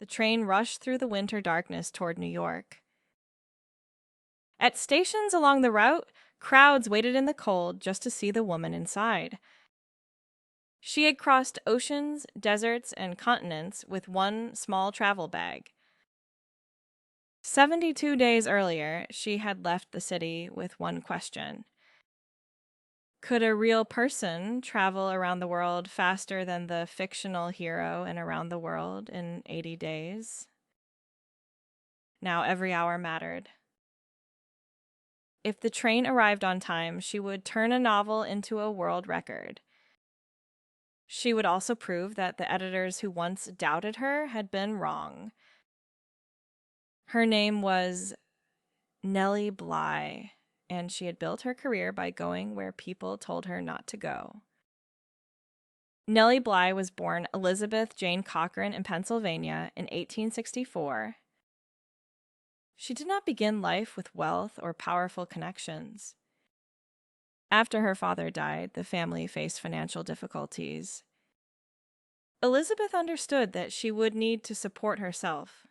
The train rushed through the winter darkness toward New York. At stations along the route, crowds waited in the cold just to see the woman inside. She had crossed oceans, deserts, and continents with one small travel bag. 72 days earlier, she had left the city with one question. Could a real person travel around the world faster than the fictional hero in Around the World in 80 days? Now every hour mattered. If the train arrived on time, she would turn a novel into a world record. She would also prove that the editors who once doubted her had been wrong. Her name was Nellie Bly, and she had built her career by going where people told her not to go. Nellie Bly was born Elizabeth Jane Cochran in Pennsylvania in 1864. She did not begin life with wealth or powerful connections. After her father died, the family faced financial difficulties. Elizabeth understood that she would need to support herself.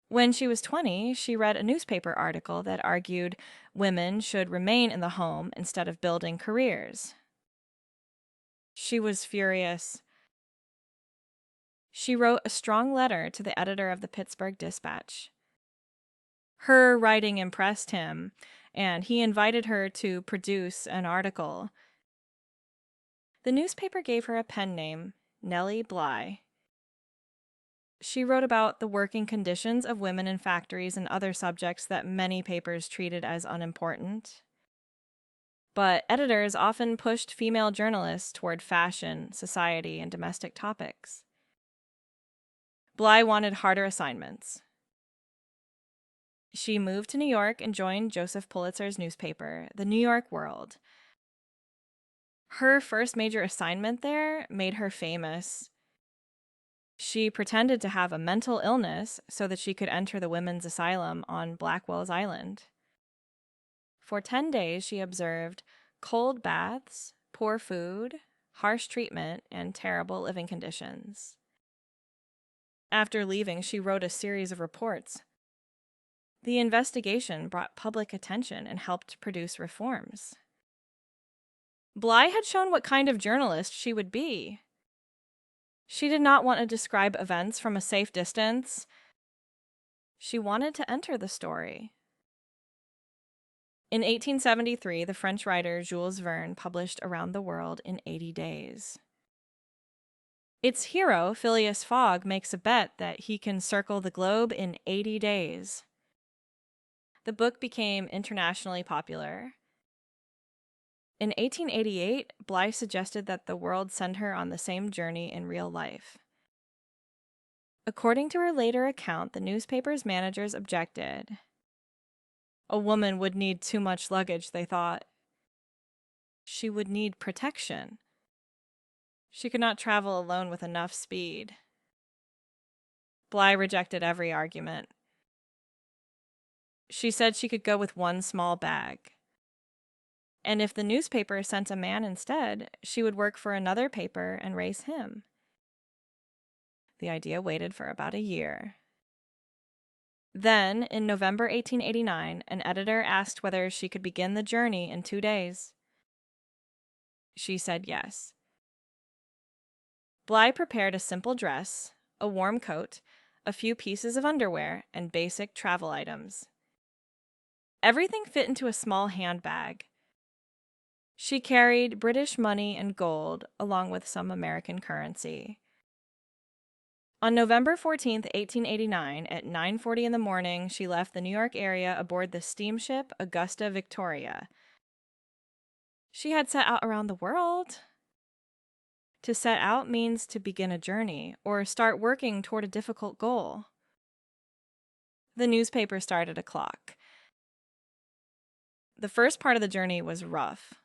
When she was 20, she read a newspaper article that argued women should remain in the home instead of building careers. She was furious. She wrote a strong letter to the editor of the Pittsburgh Dispatch. Her writing impressed him, and he invited her to produce an article. The newspaper gave her a pen name, Nellie Bly. She wrote about the working conditions of women in factories and other subjects that many papers treated as unimportant. But editors often pushed female journalists toward fashion, society, and domestic topics. Bly wanted harder assignments. She moved to New York and joined Joseph Pulitzer's newspaper, The New York World. Her first major assignment there made her famous. She pretended to have a mental illness so that she could enter the women's asylum on Blackwell's Island. For 10 days, she observed cold baths, poor food, harsh treatment, and terrible living conditions. After leaving, she wrote a series of reports. The investigation brought public attention and helped produce reforms. Bly had shown what kind of journalist she would be. She did not want to describe events from a safe distance. She wanted to enter the story. In 1873, the French writer Jules Verne published Around the World in 80 days. Its hero, Phileas Fogg, makes a bet that he can circle the globe in 80 days. The book became internationally popular. In 1888, Bly suggested that the world send her on the same journey in real life. According to her later account, the newspaper's managers objected. A woman would need too much luggage, they thought. She would need protection. She could not travel alone with enough speed. Bly rejected every argument. She said she could go with one small bag. And if the newspaper sent a man instead, she would work for another paper and raise him. The idea waited for about a year. Then, in November 1889, an editor asked whether she could begin the journey in 2 days. She said yes. Bly prepared a simple dress, a warm coat, a few pieces of underwear, and basic travel items. Everything fit into a small handbag. She carried British money and gold, along with some American currency. On November 14, 1889, at 9:40 in the morning, she left the New York area aboard the steamship Augusta Victoria. She had set out around the world. To set out means to begin a journey or start working toward a difficult goal. The newspaper started a clock. The first part of the journey was rough.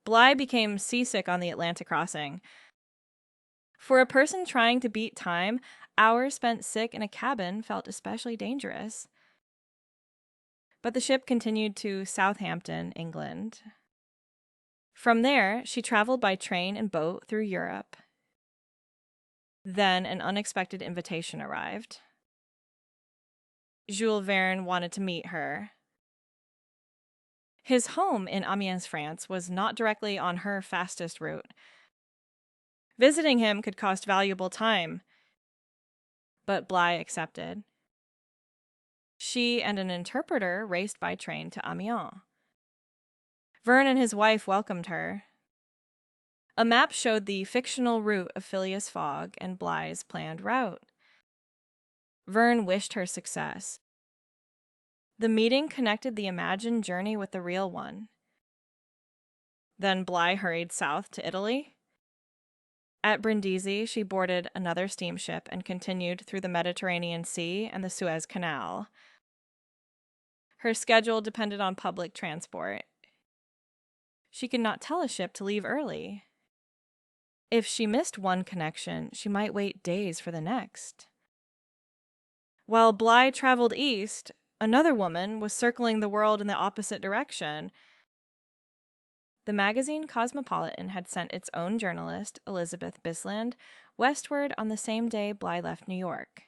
Bly became seasick on the Atlantic crossing. For a person trying to beat time, hours spent sick in a cabin felt especially dangerous. But the ship continued to Southampton, England. From there, she traveled by train and boat through Europe. Then an unexpected invitation arrived. Jules Verne wanted to meet her. His home in Amiens, France, was not directly on her fastest route. Visiting him could cost valuable time, but Bly accepted. She and an interpreter raced by train to Amiens. Verne and his wife welcomed her. A map showed the fictional route of Phileas Fogg and Bly's planned route. Verne wished her success. The meeting connected the imagined journey with the real one. Then Bly hurried south to Italy. At Brindisi, she boarded another steamship and continued through the Mediterranean Sea and the Suez Canal. Her schedule depended on public transport. She could not tell a ship to leave early. If she missed one connection, she might wait days for the next. While Bly traveled east, another woman was circling the world in the opposite direction. The magazine Cosmopolitan had sent its own journalist, Elizabeth Bisland, westward on the same day Bly left New York.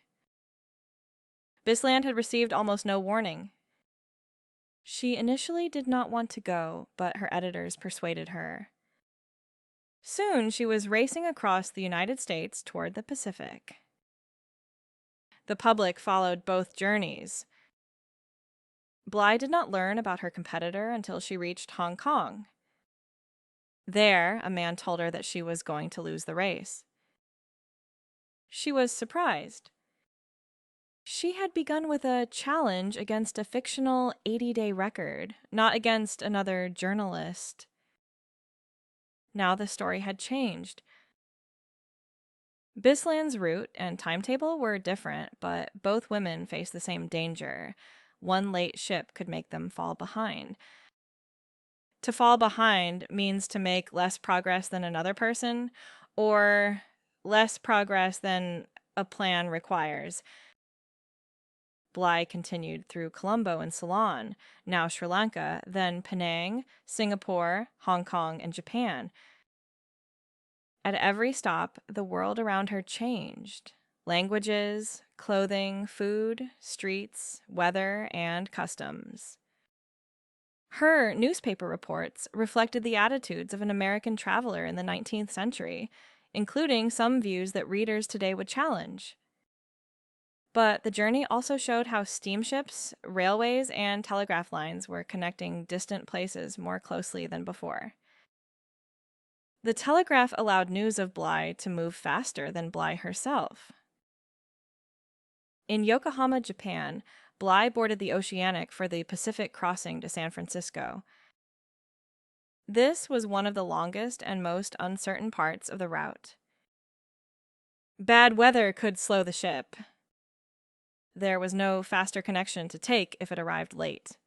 Bisland had received almost no warning. She initially did not want to go, but her editors persuaded her. Soon she was racing across the United States toward the Pacific. The public followed both journeys. Bly did not learn about her competitor until she reached Hong Kong. There, a man told her that she was going to lose the race. She was surprised. She had begun with a challenge against a fictional 80-day record, not against another journalist. Now the story had changed. Bisland's route and timetable were different, but both women faced the same danger. One late ship could make them fall behind. To fall behind means to make less progress than another person, or less progress than a plan requires. Bly continued through Colombo and Ceylon, now Sri Lanka, then Penang, Singapore, Hong Kong, and Japan. At every stop, the world around her changed. Languages, clothing, food, streets, weather, and customs. Her newspaper reports reflected the attitudes of an American traveler in the 19th century, including some views that readers today would challenge. But the journey also showed how steamships, railways, and telegraph lines were connecting distant places more closely than before. The telegraph allowed news of Bly to move faster than Bly herself. In Yokohama, Japan, Bly boarded the Oceanic for the Pacific crossing to San Francisco. This was one of the longest and most uncertain parts of the route. Bad weather could slow the ship. There was no faster connection to take if it arrived late.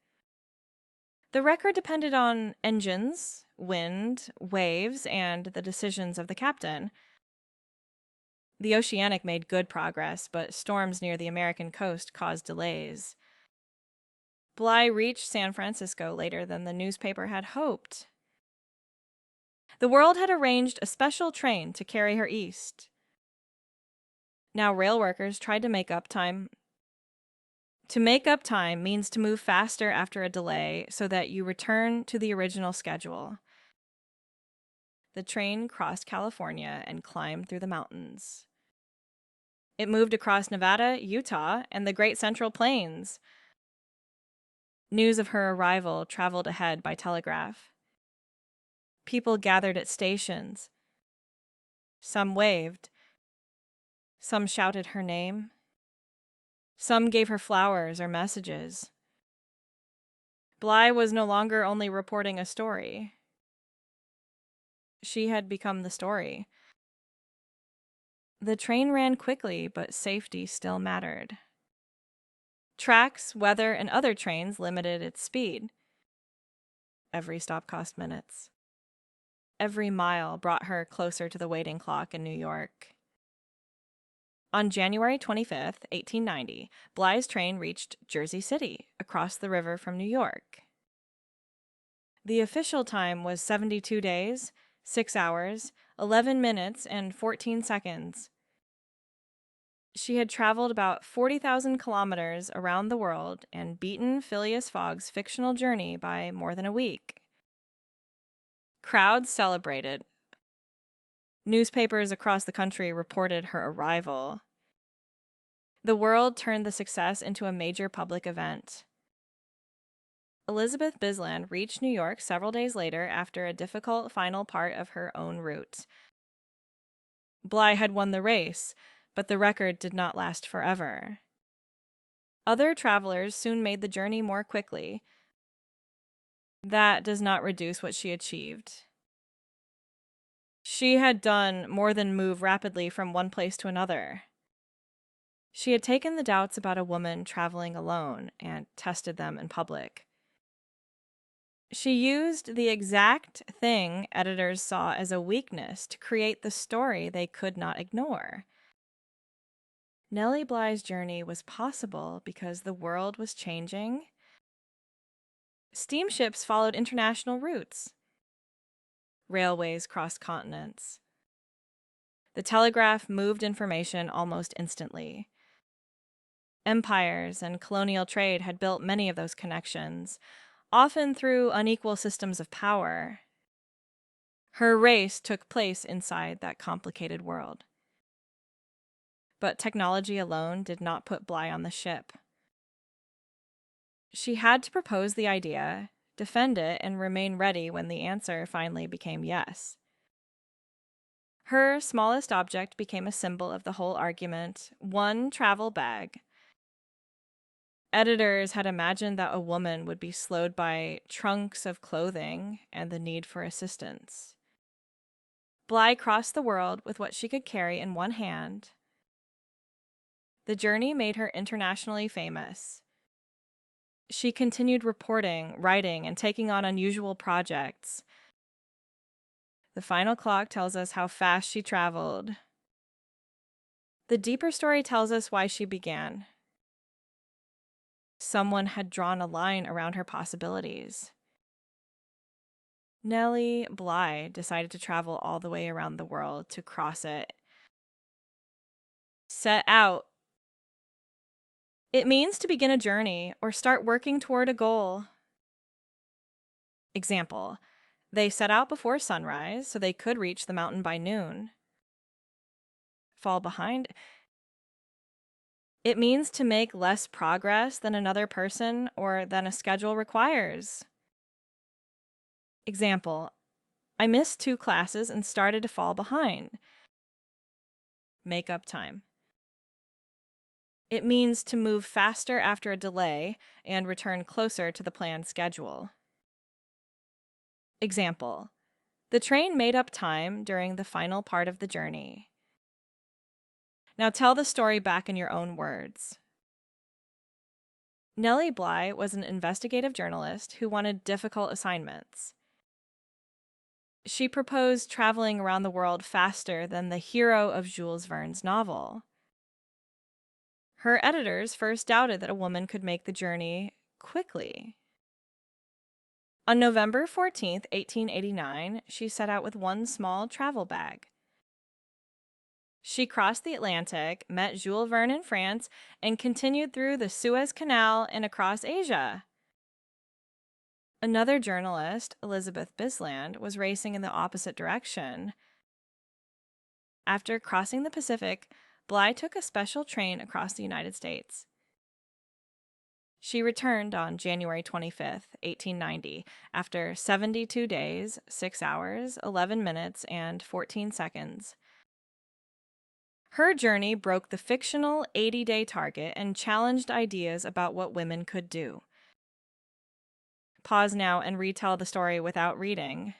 The record depended on engines, wind, waves, and the decisions of the captain. The Oceanic made good progress, but storms near the American coast caused delays. Bly reached San Francisco later than the newspaper had hoped. The world had arranged a special train to carry her east. Now rail workers tried to make up time. To make up time means to move faster after a delay so that you return to the original schedule. The train crossed California and climbed through the mountains. It moved across Nevada, Utah, and the Great Central Plains. News of her arrival traveled ahead by telegraph. People gathered at stations. Some waved. Some shouted her name. Some gave her flowers or messages. Bly was no longer only reporting a story. She had become the story. The train ran quickly, but safety still mattered. Tracks, weather, and other trains limited its speed. Every stop cost minutes. Every mile brought her closer to the waiting clock in New York. On January 25th, 1890, Bly's train reached Jersey City, across the river from New York. The official time was 72 days, 6 hours, 11 minutes, and 14 seconds. She had traveled about 40,000 kilometers around the world and beaten Phileas Fogg's fictional journey by more than a week. Crowds celebrated. Newspapers across the country reported her arrival. The world turned the success into a major public event. Elizabeth Bisland reached New York several days later after a difficult final part of her own route. Bly had won the race, but the record did not last forever. Other travelers soon made the journey more quickly. That does not reduce what she achieved. She had done more than move rapidly from one place to another. She had taken the doubts about a woman traveling alone and tested them in public. She used the exact thing editors saw as a weakness to create the story they could not ignore. Nellie Bly's journey was possible because the world was changing. Steamships followed international routes. Railways crossed continents. The telegraph moved information almost instantly. Empires and colonial trade had built many of those connections, often through unequal systems of power. Her race took place inside that complicated world. But technology alone did not put Bly on the ship. She had to propose the idea, defend it, and remain ready when the answer finally became yes. Her smallest object became a symbol of the whole argument: one travel bag. Editors had imagined that a woman would be slowed by trunks of clothing and the need for assistance. Bly crossed the world with what she could carry in one hand. The journey made her internationally famous. She continued reporting, writing, and taking on unusual projects. The final clock tells us how fast she traveled. The deeper story tells us why she began. Someone had drawn a line around her possibilities. Nellie Bly decided to travel all the way around the world to cross it. Set out. It means to begin a journey or start working toward a goal. Example: they set out before sunrise so they could reach the mountain by noon. Fall behind. It means to make less progress than another person or than a schedule requires. Example: I missed 2 classes and started to fall behind. Make up time. It means to move faster after a delay and return closer to the planned schedule. Example: the train made up time during the final part of the journey. Now tell the story back in your own words. Nellie Bly was an investigative journalist who wanted difficult assignments. She proposed traveling around the world faster than the hero of Jules Verne's novel. Her editors first doubted that a woman could make the journey quickly. On November 14th, 1889, she set out with one small travel bag. She crossed the Atlantic, met Jules Verne in France, and continued through the Suez Canal and across Asia. Another journalist, Elizabeth Bisland, was racing in the opposite direction. After crossing the Pacific, Bly took a special train across the United States. She returned on January 25th, 1890, after 72 days, 6 hours, 11 minutes, and 14 seconds. Her journey broke the fictional 80-day target and challenged ideas about what women could do. Pause now and retell the story without reading.